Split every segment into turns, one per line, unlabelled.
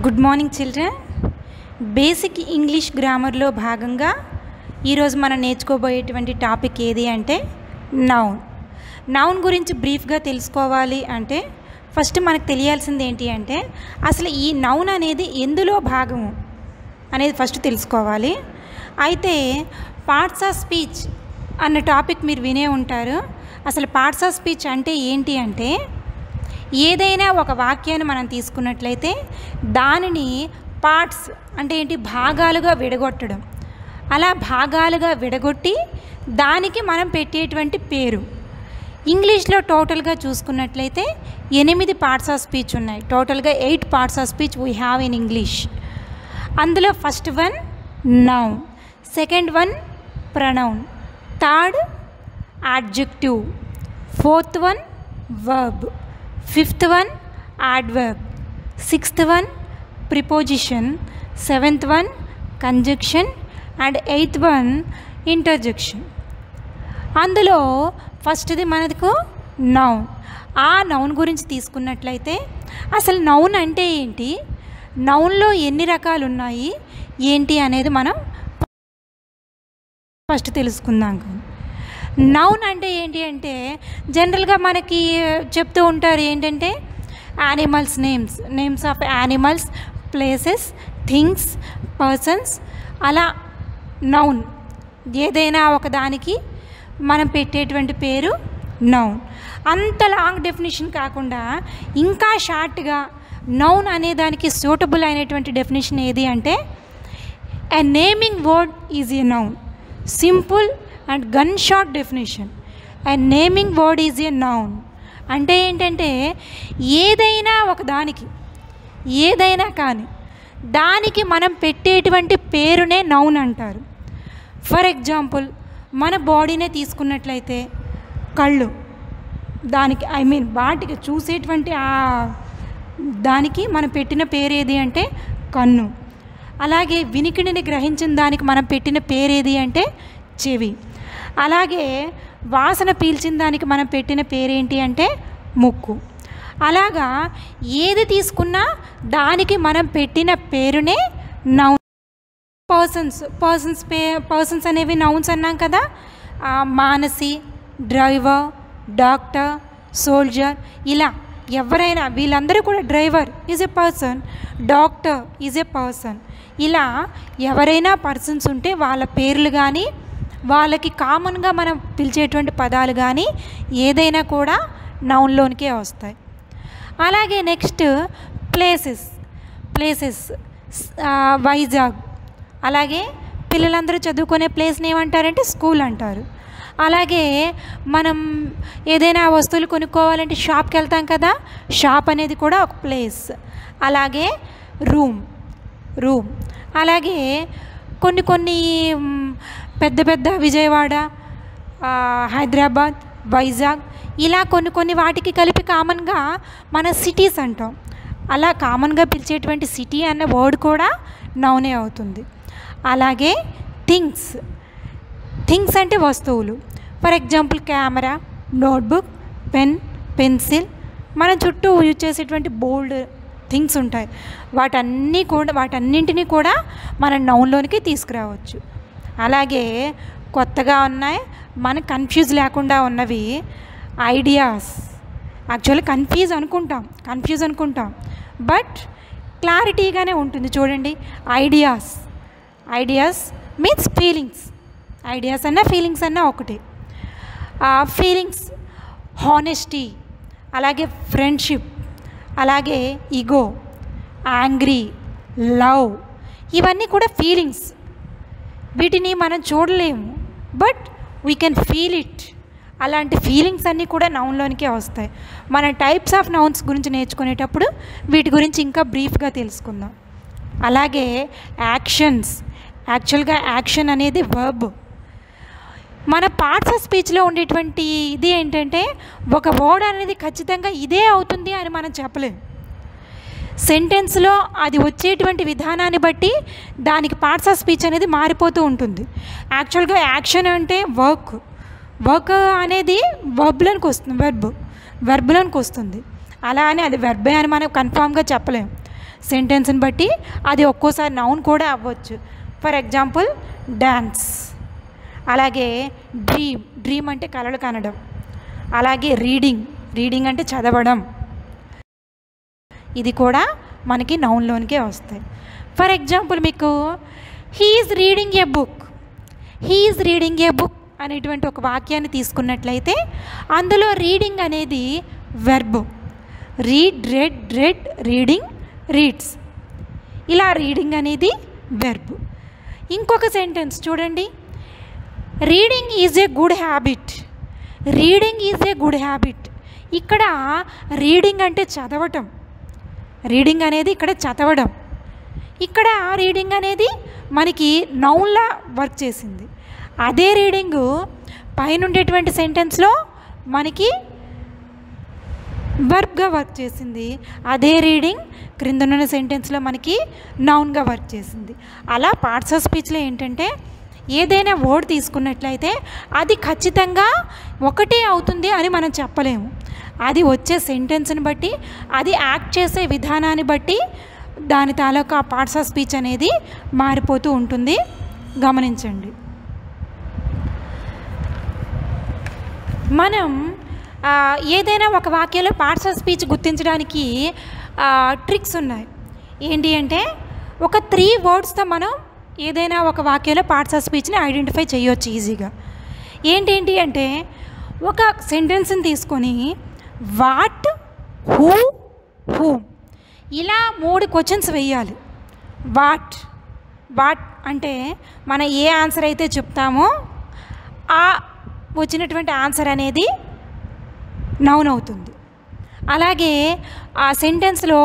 Good morning children. Basic English గ్రామర్లో భాగంగా ఈరోజు మనం నేర్చుకోబోయేటువంటి టాపిక్ ఏది అంటే నౌన్. నౌన్ గురించి బ్రీఫ్గా తెలుసుకోవాలి అంటే ఫస్ట్ మనకు తెలియాల్సింది ఏంటి అంటే అసలు ఈ నౌన్ అనేది ఎందులో భాగము అనేది ఫస్ట్ తెలుసుకోవాలి. అయితే పార్ట్స్ ఆఫ్ స్పీచ్ అన్న టాపిక్ మీరు వినే ఉంటారు. అసలు పార్ట్స్ ఆఫ్ స్పీచ్ అంటే ఏంటి అంటే ఏదైనా ఒక వాక్యాన్ని మనం తీసుకున్నట్లయితే దానిని పార్ట్స్ అంటే ఏంటి, భాగాలుగా విడగొట్టడం. అలా భాగాలుగా విడగొట్టి దానికి మనం పెట్టేటువంటి పేరు. ఇంగ్లీష్లో టోటల్గా చూసుకున్నట్లయితే 8 పార్ట్స్ ఆఫ్ స్పీచ్ ఉన్నాయి. టోటల్గా 8 parts of speech we have in English. అందులో first one noun, second one pronoun, third adjective, fourth one verb, fifth one adverb, sixth one preposition, seventh one conjunction and eighth one interjection. అందులో ఫస్ట్ది మనకు noun. ఆ noun గురించి తీసుకున్నట్లయితే అసలు noun అంటే ఏంటి, నౌన్లో ఎన్ని రకాలు ఉన్నాయి ఏంటి అనేది మనం ఫస్ట్ తెలుసుకుందాం. నౌన్ అంటే ఏంటి అంటే జనరల్గా మనకి చెప్తూ ఉంటారు ఏంటంటే animals names of animals, places, things, persons. అలా నౌన్ ఏదైనా ఒకదానికి మనం పెట్టేటువంటి పేరు నౌన్. అంత లాంగ్ డెఫినేషన్ కాకుండా ఇంకా షార్ట్గా నౌన్ అనే దానికి సూటబుల్ అయినటువంటి డెఫినేషన్ ఏది అంటే a naming word is a noun. Simple and gun shot definition. And naming word is a noun అంటే ఏంటంటే ఏదైనా ఒక దానికి, ఏదైనా కానీ దానికి మనం పెట్టేటువంటి పేరునే నౌన్ అంటారు. ఫర్ ఎగ్జాంపుల్ మన బాడీనే తీసుకున్నట్లయితే కళ్ళు, దానికి వాటికి చూసేటువంటి దానికి మనం పెట్టిన పేరు ఏది అంటే కన్ను. అలాగే వినికిడిని గ్రహించిన దానికి మనం పెట్టిన పేరు ఏది అంటే చెవి. అలాగే వాసన పీల్చిన దానికి మనం పెట్టిన పేరేంటి అంటే ముక్కు. అలాగా ఏది తీసుకున్నా దానికి మనం పెట్టిన పేరునే నౌన్. పర్సన్స్ అనేవి నౌన్స్ అన్నాం కదా. మానసి, డ్రైవర్, డాక్టర్, సోల్జర్, ఇలా ఎవరైనా వీళ్ళందరూ కూడా, driver is a person, doctor is a person. ఇలా ఎవరైనా పర్సన్స్ ఉంటే వాళ్ళ పేర్లు కానీ వాళ్ళకి కామన్గా మనం పిలిచేటువంటి పదాలు కానీ ఏదైనా కూడా నౌన్లోనికే వస్తాయి. అలాగే నెక్స్ట్ ప్లేసెస్ వైజాగ్. అలాగే పిల్లలందరూ చదువుకునే ప్లేస్ని ఏమంటారంటే స్కూల్ అంటారు. అలాగే మనం ఏదైనా వస్తువులు కొనుక్కోవాలంటే షాప్కి వెళ్తాం కదా, షాప్ అనేది కూడా ఒక ప్లేస్. అలాగే రూమ్. అలాగే కొన్ని పెద్ద విజయవాడ, హైదరాబాద్, వైజాగ్, ఇలా కొన్ని వాటికి కలిపి కామన్గా మన సిటీస్ అంటాం. అలా కామన్గా పిలిచేటువంటి సిటీ అన్న వర్డ్ కూడా నౌనే అవుతుంది. అలాగే థింగ్స్ అంటే వస్తువులు. For example camera, notebook, pen, pencil, మన చుట్టూ యూజ్ చేసేటువంటి బోల్డ్ థింగ్స్ ఉంటాయి. వాటన్నింటినీ కూడా మన నౌన్లోనికి తీసుకురావచ్చు. అలాగే కొత్తగా ఉన్నాయి, మనకు కన్ఫ్యూజ్ లేకుండా ఉన్నవి ఐడియాస్. యాక్చువల్లీ కన్ఫ్యూజ్ అనుకుంటాం బట్ క్లారిటీగానే ఉంటుంది. చూడండి, ఐడియాస్ మీన్స్ ఫీలింగ్స్. ఐడియాస్ అన్నా ఫీలింగ్స్ అన్నా ఒకటి. ఫీలింగ్స్, హానెస్టీ, అలాగే ఫ్రెండ్షిప్, అలాగే ఈగో, యాంగ్రీ, లవ్, ఇవన్నీ కూడా ఫీలింగ్స్. వీటిని మనం చూడలేము but we can feel it. అలాంటి ఫీలింగ్స్ అన్నీ కూడా నౌన్లోనికే వస్తాయి. మన టైప్స్ ఆఫ్ నౌన్స్ గురించి నేర్చుకునేటప్పుడు వీటి గురించి ఇంకా బ్రీఫ్గా తెలుసుకుందాం. అలాగే యాక్చువల్గా యాక్షన్ అనేది వర్బ్. మన పార్ట్స్ ఆఫ్ స్పీచ్లో ఉండేటువంటి ఇది ఏంటంటే ఒక వర్డ్ అనేది ఖచ్చితంగా ఇదే అవుతుంది అని మనం చెప్పలేము. సెంటెన్స్లో అది వచ్చేటువంటి విధానాన్ని బట్టి దానికి పార్ట్స్ ఆఫ్ స్పీచ్ అనేది మారిపోతూ ఉంటుంది. యాక్చువల్గా యాక్షన్ అంటే వర్క్ అనేది వెర్బ్లోనికి వస్తుంది. అలా అని అది వెర్బే అని మనం కన్ఫామ్గా చెప్పలేము. సెంటెన్స్ని బట్టి అది ఒక్కోసారి నౌన్ కూడా అవ్వచ్చు. ఫర్ ఎగ్జాంపుల్ డ్యాన్స్, అలాగే డ్రీమ్ అంటే కలలు కనడం, అలాగే రీడింగ్ అంటే చదవడం, ఇది కూడా మనకి నౌన్లోనికే వస్తాయి. ఫర్ ఎగ్జాంపుల్ మీకు he is reading A book అనేటువంటి ఒక వాక్యాన్ని తీసుకున్నట్లయితే అందులో రీడింగ్ అనేది వెర్బ్. రెడ్ రీడింగ్, రీడ్స్, ఇలా రీడింగ్ అనేది వెర్బ్. ఇంకొక సెంటెన్స్ చూడండి, reading is a good habit. ఇక్కడ రీడింగ్ అంటే చదవటం, రీడింగ్ అనేది ఇక్కడ చదవడం. ఇక్కడ రీడింగ్ అనేది మనకి నౌన్లా వర్క్ చేసింది. అదే రీడింగు పైన ఉండేటువంటి సెంటెన్స్లో మనకి వర్బ్గా వర్క్ చేసింది. అదే రీడింగ్ క్రిందనున్న సెంటెన్స్లో మనకి నౌన్గా వర్క్ చేసింది. అలా పార్ట్స్ ఆఫ్ స్పీచ్లో ఏంటంటే ఏదైనా వర్డ్ తీసుకున్నట్లయితే అది ఖచ్చితంగా ఒకటే అవుతుంది అని మనం చెప్పలేము. అది వచ్చే సెంటెన్స్ని బట్టి, అది యాక్ట్ చేసే విధానాన్ని బట్టి దాని తాలూకా పార్ట్స్ ఆఫ్ స్పీచ్ అనేది మారిపోతూ ఉంటుంది. గమనించండి. మనం ఏదైనా ఒక వాక్యంలో పార్ట్స్ ఆఫ్ స్పీచ్ గుర్తించడానికి ట్రిక్స్ ఉన్నాయి. ఏంటి అంటే ఒక 3 వర్డ్స్తో మనం ఏదైనా ఒక వాక్యంలో పార్ట్స్ ఆఫ్ స్పీచ్ని ఐడెంటిఫై చేయొచ్చు ఈజీగా. ఏంటి అంటే ఒక సెంటెన్స్ని తీసుకొని వాట్, హూ, హూమ్, ఇలా 3 క్వశ్చన్స్ వేయాలి. వాట్ అంటే మనం ఏ ఆన్సర్ అయితే చెప్తామో ఆ వచ్చినటువంటి ఆన్సర్ అనేది నౌన్ అవుతుంది. అలాగే ఆ సెంటెన్స్లో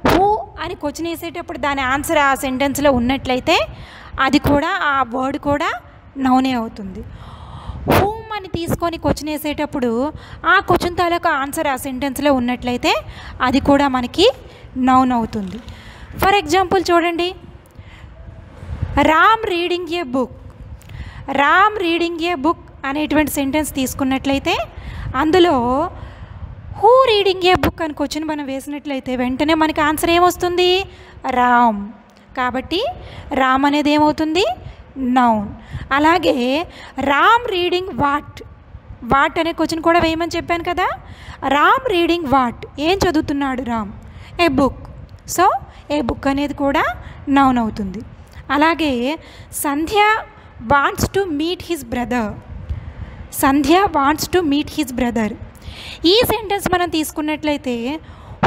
హూ అని క్వశ్చన్ వేసేటప్పుడు దాని ఆన్సర్ ఆ సెంటెన్స్లో ఉన్నట్లయితే అది కూడా ఆ వర్డ్ కూడా నౌనే అవుతుంది. హూమ్ అని తీసుకొని క్వశ్చన్ వేసేటప్పుడు ఆ క్వశ్చన్ తాలూకా ఆన్సర్ ఆ సెంటెన్స్లో ఉన్నట్లయితే అది కూడా మనకి నౌన్ అవుతుంది. ఫర్ ఎగ్జాంపుల్ చూడండి, రామ్ రీడింగ్ ఏ బుక్ అనేటువంటి సెంటెన్స్ తీసుకున్నట్లయితే అందులో హూ రీడింగ్ ఏ బుక్ అని క్వశ్చన్ మనం వేసినట్లయితే వెంటనే మనకి ఆన్సర్ ఏమొస్తుంది? రామ్. కాబట్టి రామ్ అనేది ఏమవుతుంది? నౌన్. అలాగే రామ్ రీడింగ్ వాట్ అనే క్వశ్చన్ కూడా వేయమని చెప్పాను కదా. రామ్ రీడింగ్ వాట్, ఏం చదువుతున్నాడు Ram? A book. So a book అనేది కూడా నౌన్ అవుతుంది. అలాగే Sandhya wants to meet his brother. ఈ సెంటెన్స్ మనం తీసుకున్నట్లయితే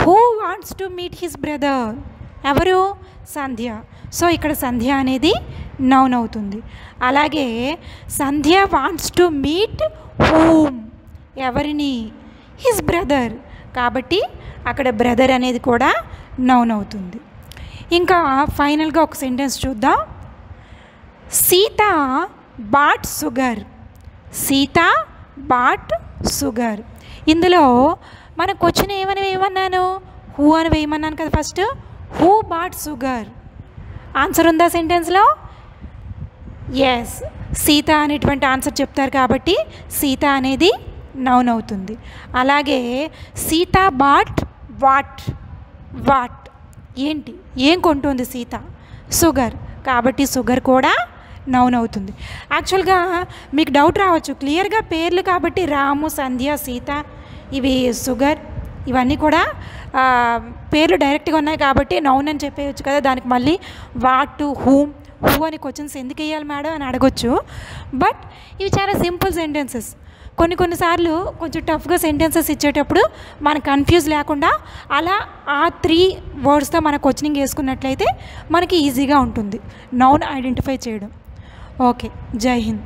who wants to meet his brother, ఎవరు? సంధ్య. సో ఇక్కడ సంధ్య అనేది నౌన్ అవుతుంది. అలాగే Sandhya wants to meet whom, ఎవరిని? His brother. కాబట్టి అక్కడ బ్రదర్ అనేది కూడా నౌన్ అవుతుంది. ఇంకా ఫైనల్గా ఒక సెంటెన్స్ చూద్దాం. Sita bought sugar. ఇందులో మన క్వశ్చన్ ఏమని వేయమన్నాను? హూ అని వేయమన్నాను కదా. First who bought sugar, answer ఉందా సెంటెన్స్లో? ఎస్, సీత అనేటువంటి ఆన్సర్ చెప్తారు కాబట్టి సీత అనేది నౌన్ అవుతుంది. అలాగే సీత బాట్ వాట్, ఏంటి, ఏం కొంటుంది సీత? షుగర్. కాబట్టి షుగర్ కూడా నౌన్ అవుతుంది. యాక్చువల్గా మీకు డౌట్ రావచ్చు, క్లియర్గా పేర్లు కాబట్టి రాము, సంధ్య, సీత, ఇవి షుగర్, ఇవన్నీ కూడా పేర్లు డైరెక్ట్గా ఉన్నాయి కాబట్టి నౌన్ అని చెప్పేయచ్చు కదా. దానికి మళ్ళీ వాట్, హూ అని క్వశ్చన్స్ ఎందుకు వేయాలి మేడం అని అడగొచ్చు. బట్ ఇవి చాలా సింపుల్ సెంటెన్సెస్. కొన్నిసార్లు కొంచెం టఫ్గా సెంటెన్సెస్ ఇచ్చేటప్పుడు మన కన్ఫ్యూజ్ లేకుండా అలా ఆ 3 వర్డ్స్తో మన క్వశ్చనింగ్ వేసుకున్నట్లయితే మనకి ఈజీగా ఉంటుంది నౌన్ ఐడెంటిఫై చేయడం. ఓకే, జై హింద్.